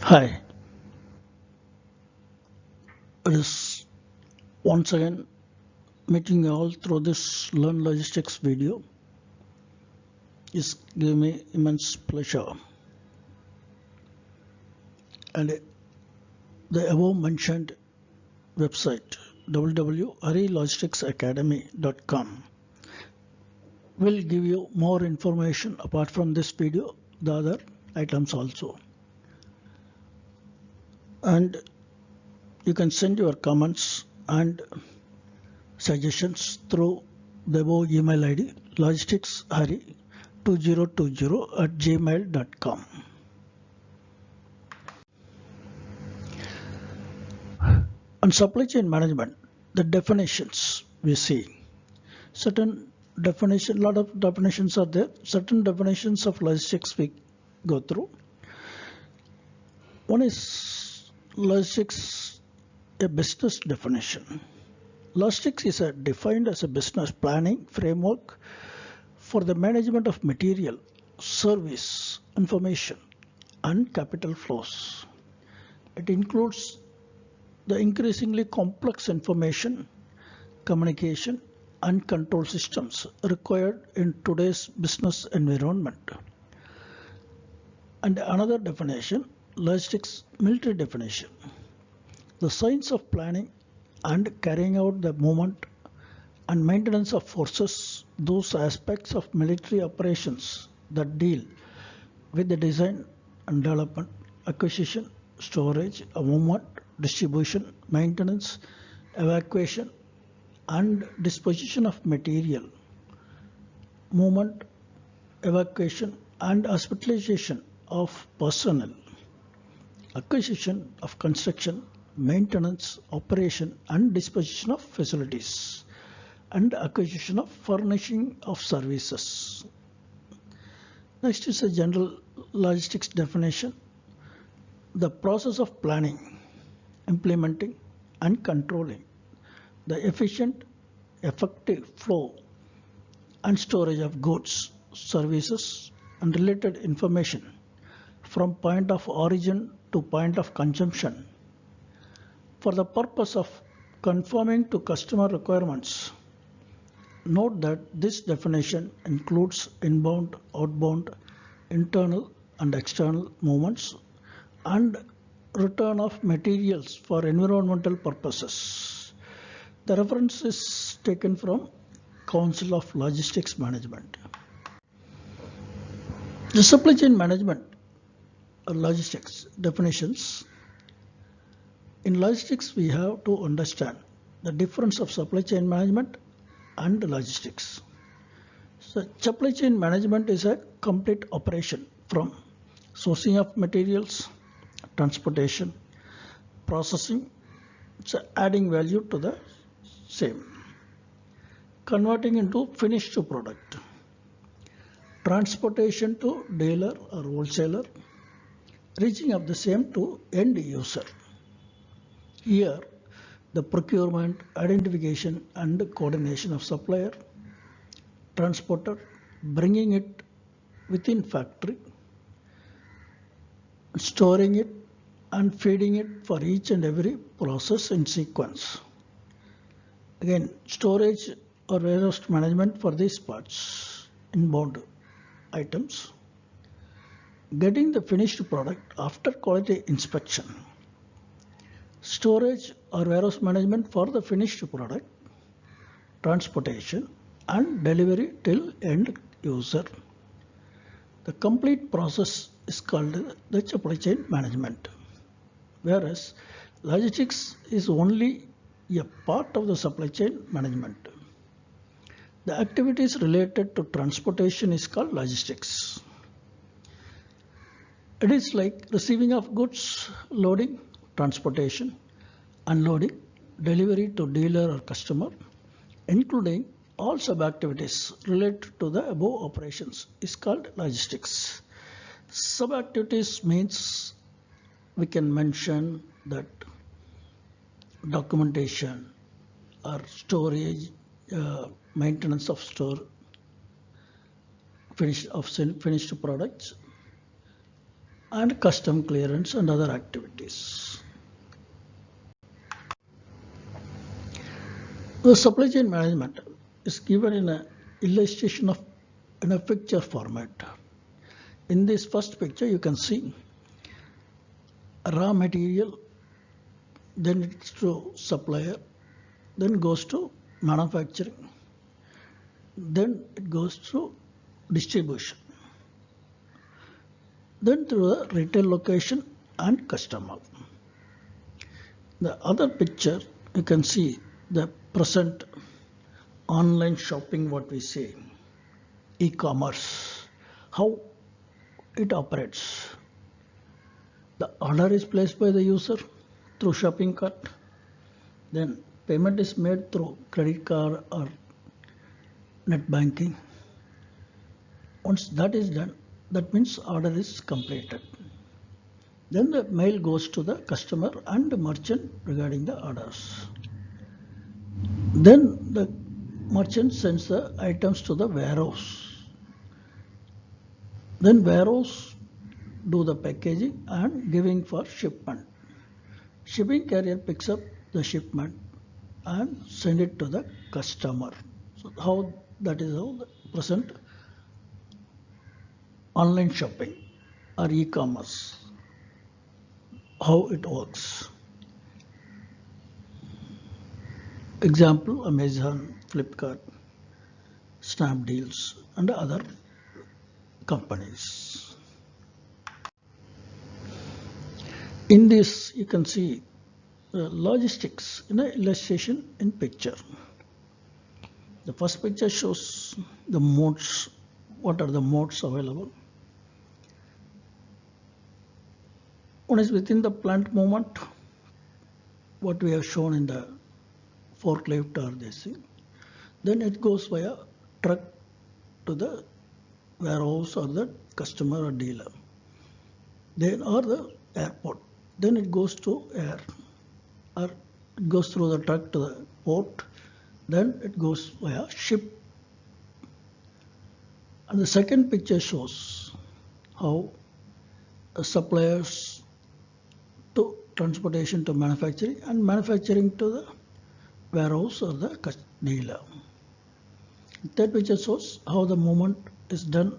Hi, it is once again meeting you all through this Learn Logistics video. It's giving me immense pleasure. And the above mentioned website www.arilogisticsacademy.com will give you more information apart from this video, the other items also. And you can send your comments and suggestions through the above email ID logisticshari2020@gmail.com. On supply chain management, the definitions we see. Certain definition, lot of definitions are there. Certain definitions of logistics we go through. One is logistics, a business definition. Logistics is defined as a business planning framework for the management of material, service, information, and capital flows. It includes the increasingly complex information, communication, and control systems required in today's business environment. And another definition, logistics military definition. The science of planning and carrying out the movement and maintenance of forces, those aspects of military operations that deal with the design and development, acquisition, storage, movement, distribution, maintenance, evacuation, and disposition of material, movement, evacuation, and hospitalization of personnel, acquisition of construction, maintenance, operation, and disposition of facilities, and acquisition of furnishing of services. Next is a general logistics definition. The process of planning, implementing, and controlling the efficient, effective flow and storage of goods, services, and related information from point of origin to point of consumption for the purpose of conforming to customer requirements. Note that this definition includes inbound, outbound, internal and external movements and return of materials for environmental purposes. The reference is taken from Council of Logistics Management. The supply chain management or logistics definitions. In logistics, we have to understand the difference of supply chain management and logistics. So supply chain management is a complete operation from sourcing of materials, transportation, processing, so adding value to the same, converting into finished product, transportation to dealer or wholesaler, reaching of the same to end user. Here, the procurement, identification, and coordination of supplier, transporter, bringing it within factory, storing it, and feeding it for each and every process in sequence. Again, storage or warehouse management for these parts, inbound items. Getting the finished product after quality inspection. Storage or warehouse management for the finished product, transportation, and delivery till end user. The complete process is called the supply chain management, whereas logistics is only a part of the supply chain management. The activities related to transportation is called logistics. It is like receiving of goods, loading, transportation, unloading, delivery to dealer or customer, including all sub-activities related to the above operations is called logistics. Sub-activities means we can mention that documentation or storage, maintenance of store, finished products, and custom clearance and other activities. The supply chain management is given in an illustration of in a picture format. In this first picture, you can see raw material, then it's to supplier, then goes to manufacturing, then it goes to distribution, then to the retail location and customer. The other picture, you can see the present online shopping, what we say, e-commerce, how it operates. The order is placed by the user through shopping cart, then payment is made through credit card or net banking. Once that is done, that means order is completed. Then the mail goes to the customer and the merchant regarding the orders. Then the merchant sends the items to the warehouse. Then warehouse do the packaging and giving for shipment. Shipping carrier picks up the shipment and send it to the customer. So that is how the present online shopping or e-commerce, how it works. Example, Amazon, Flipkart, Snapdeals and other companies. In this you can see logistics in an illustration in picture. The first picture shows the modes, what are the modes available. One is within the plant movement, what we have shown in the forklift or this thing. Then it goes via truck to the warehouse or the customer or dealer. Then or the airport. Then it goes to air or it goes through the truck to the port. Then it goes via ship. And the second picture shows how suppliers to transportation to manufacturing and manufacturing to the warehouse or the dealer. Third picture shows how the movement is done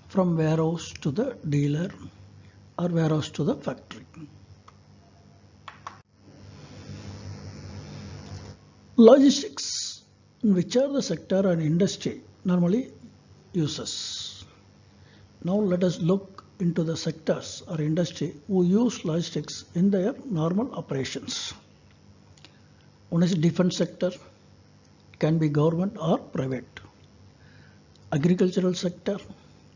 from warehouse to the dealer or warehouse to the factory. Logistics, which are the sector and industry normally uses. Now let us look into the sectors or industry who use logistics in their normal operations. One is defense sector, it can be government or private. Agricultural sector,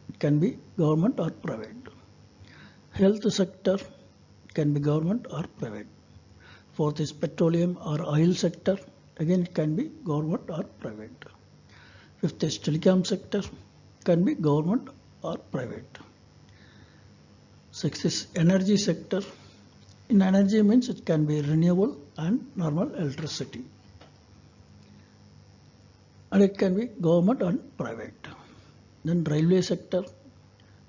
it can be government or private. Health sector, it can be government or private. Fourth is petroleum or oil sector, again it can be government or private. Fifth is telecom sector, can be government or private. Sixth is energy sector. In energy means it can be renewable and normal electricity. And it can be government and private. Then railway sector,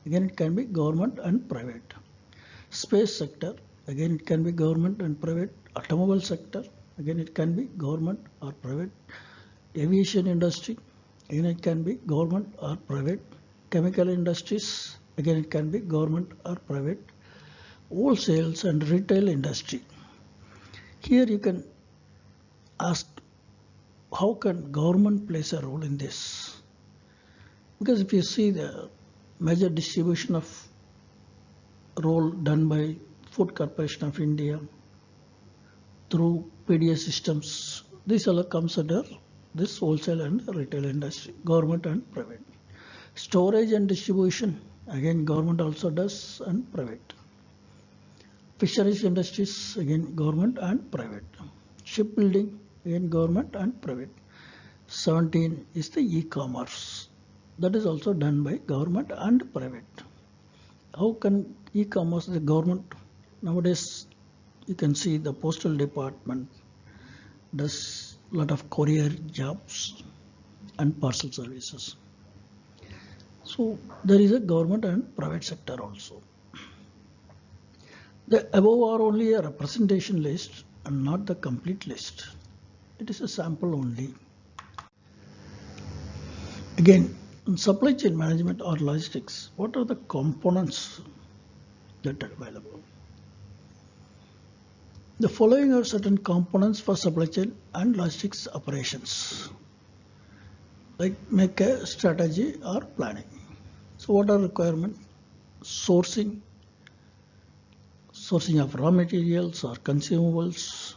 again it can be government and private. Space sector, again it can be government and private. Automobile sector, again it can be government or private. Aviation industry, again it can be government or private. Chemical industries, again it can be government or private. Wholesales and retail industry. Here you can ask, how can government plays a role in this? Because if you see the major distribution of role done by Food Corporation of India through PDS systems, this all comes under this wholesale and retail industry, government and private. Storage and distribution, again government also does and private. Fisheries industries, again government and private. Shipbuilding, again government and private. 17 is the e-commerce. That is also done by government and private. How can e-commerce, the government, nowadays you can see the postal department does a lot of courier jobs and parcel services. So there is a government and private sector also. The above are only a representation list and not the complete list. It is a sample only. Again, in supply chain management or logistics, what are the components that are available? The following are certain components for supply chain and logistics operations, like make a strategy or planning. So what are requirements? Sourcing of raw materials or consumables,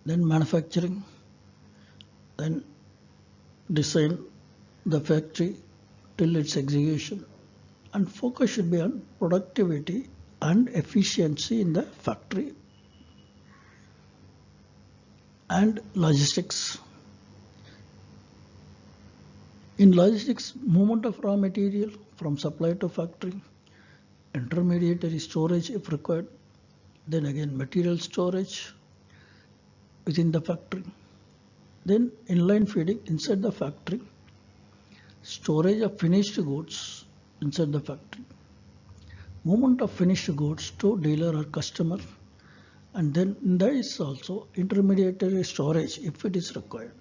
then manufacturing, then design the factory till its execution, and focus should be on productivity and efficiency in the factory and logistics. In logistics, movement of raw material from supply to factory, intermediary storage if required, then again material storage within the factory, then inline feeding inside the factory, storage of finished goods inside the factory, movement of finished goods to dealer or customer, and then there is also intermediary storage if it is required.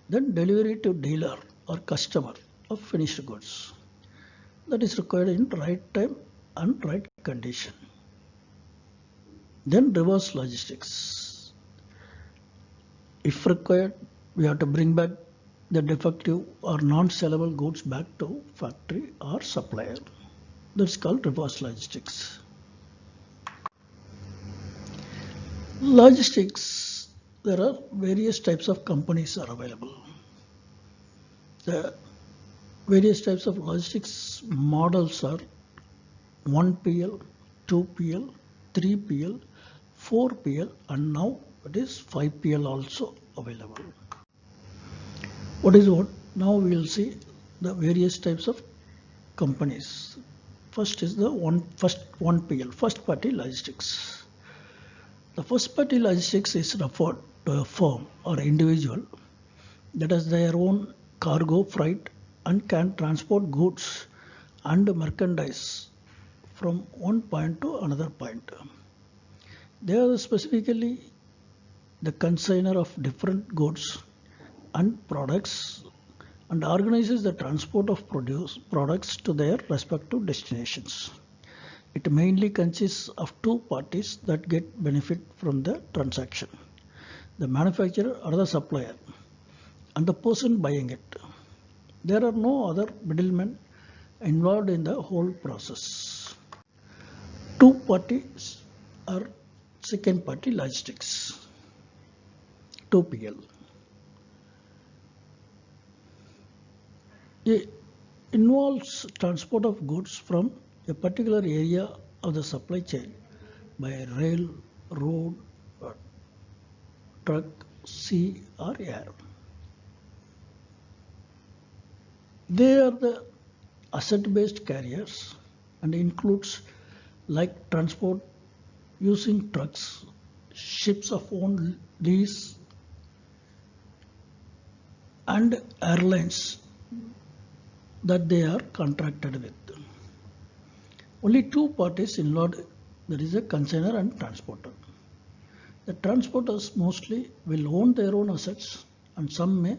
Then delivery to dealer or customer of finished goods. That is required in right time and right condition. Then reverse logistics. If required, we have to bring back the defective or non-sellable goods back to factory or supplier. That's called reverse logistics. Logistics, there are various types of companies are available. The various types of logistics models are 1PL, 2PL, 3PL, 4PL, and now it is 5PL also available. What is what? Now we will see the various types of companies. First is the 1PL, first party logistics. The first party logistics is referred to a firm or individual that has their own cargo freight and can transport goods and merchandise from one point to another point. They are specifically the consignor of different goods and products and organizes the transport of products to their respective destinations. It mainly consists of two parties that get benefit from the transaction: the manufacturer or the supplier, and the person buying it. There are no other middlemen involved in the whole process. Two parties are second party logistics, 2PL. It involves transport of goods from a particular area of the supply chain by rail, road, truck, sea or air. They are the asset-based carriers and includes like transport using trucks, ships of own lease, and airlines that they are contracted with. Only two parties involved, there is a consignor and transporter. The transporters mostly will own their own assets and some may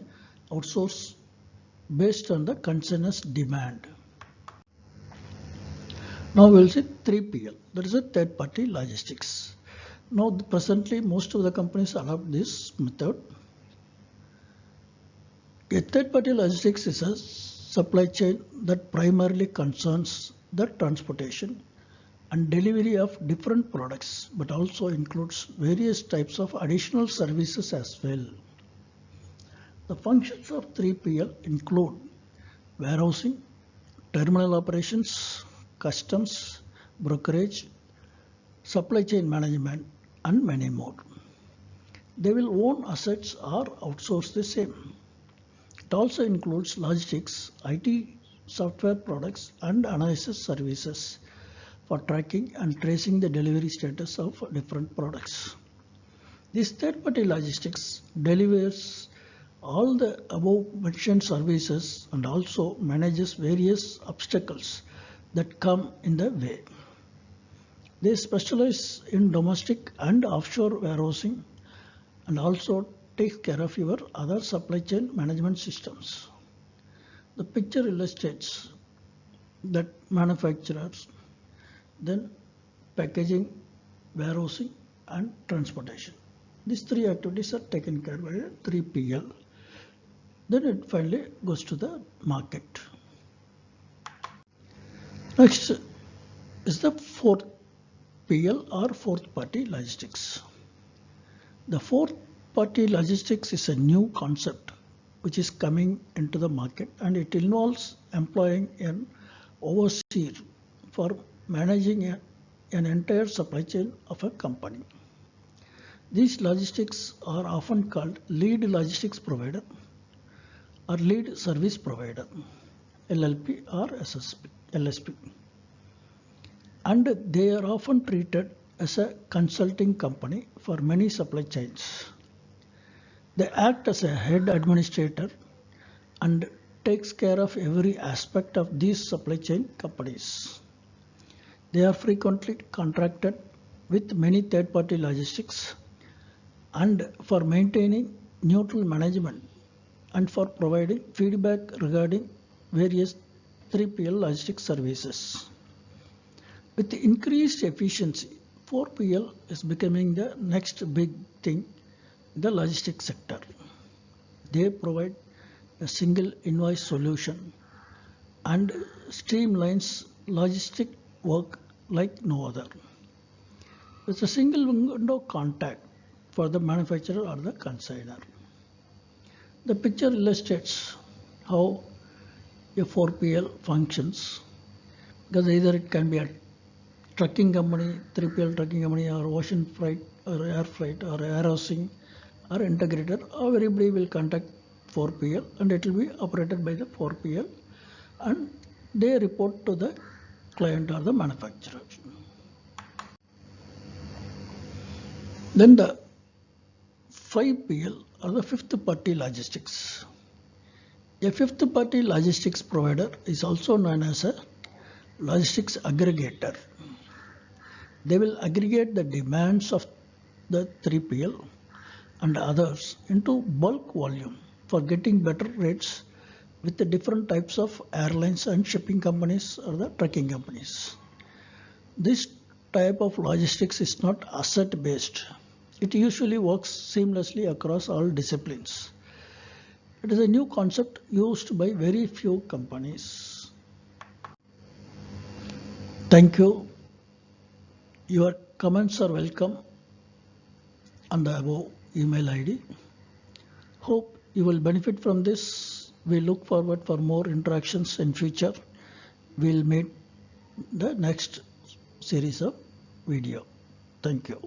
outsource based on the consignor's demand. Now we will see 3PL, that is a third party logistics. Now presently most of the companies adopt this method. A third party logistics is a supply chain that primarily concerns the transportation and delivery of different products, but also includes various types of additional services as well. The functions of 3PL include warehousing, terminal operations, customs, brokerage, supply chain management, and many more. They will own assets or outsource the same. It also includes logistics, IT, software products, and analysis services for tracking and tracing the delivery status of different products. This third-party logistics delivers all the above mentioned services and also manages various obstacles that come in the way. They specialize in domestic and offshore warehousing and also take care of your other supply chain management systems. The picture illustrates that manufacturers, then packaging, warehousing and transportation. These three activities are taken care by a 3PL. Then it finally goes to the market. Next is the fourth PL or fourth party logistics. The fourth party logistics is a new concept which is coming into the market, and it involves employing an overseer for managing an entire supply chain of a company. These logistics are often called lead logistics provider or lead service provider, LLP or LSP. And they are often treated as a consulting company for many supply chains. They act as a head administrator and takes care of every aspect of these supply chain companies. They are frequently contracted with many third-party logistics and for maintaining neutral management and for providing feedback regarding various 3PL logistics services. With increased efficiency, 4PL is becoming the next big thing in the logistics sector. They provide a single invoice solution and streamlines logistic work like no other. It's a single window contact for the manufacturer or the consignor. The picture illustrates how a 4PL functions, because either it can be a trucking company, 3PL trucking company, or ocean freight or air freight or warehousing or integrator. Everybody will contact 4PL and it will be operated by the 4PL, and they report to the client or the manufacturer. Then the 5PL or the fifth party logistics. A fifth party logistics provider is also known as a logistics aggregator. They will aggregate the demands of the 3PL and others into bulk volume for getting better rates with the different types of airlines and shipping companies or the trucking companies. This type of logistics is not asset based. It usually works seamlessly across all disciplines. It is a new concept used by very few companies. Thank you. Your comments are welcome on the above email ID. Hope you will benefit from this. We look forward for more interactions in future. We'll meet the next series of video. Thank you.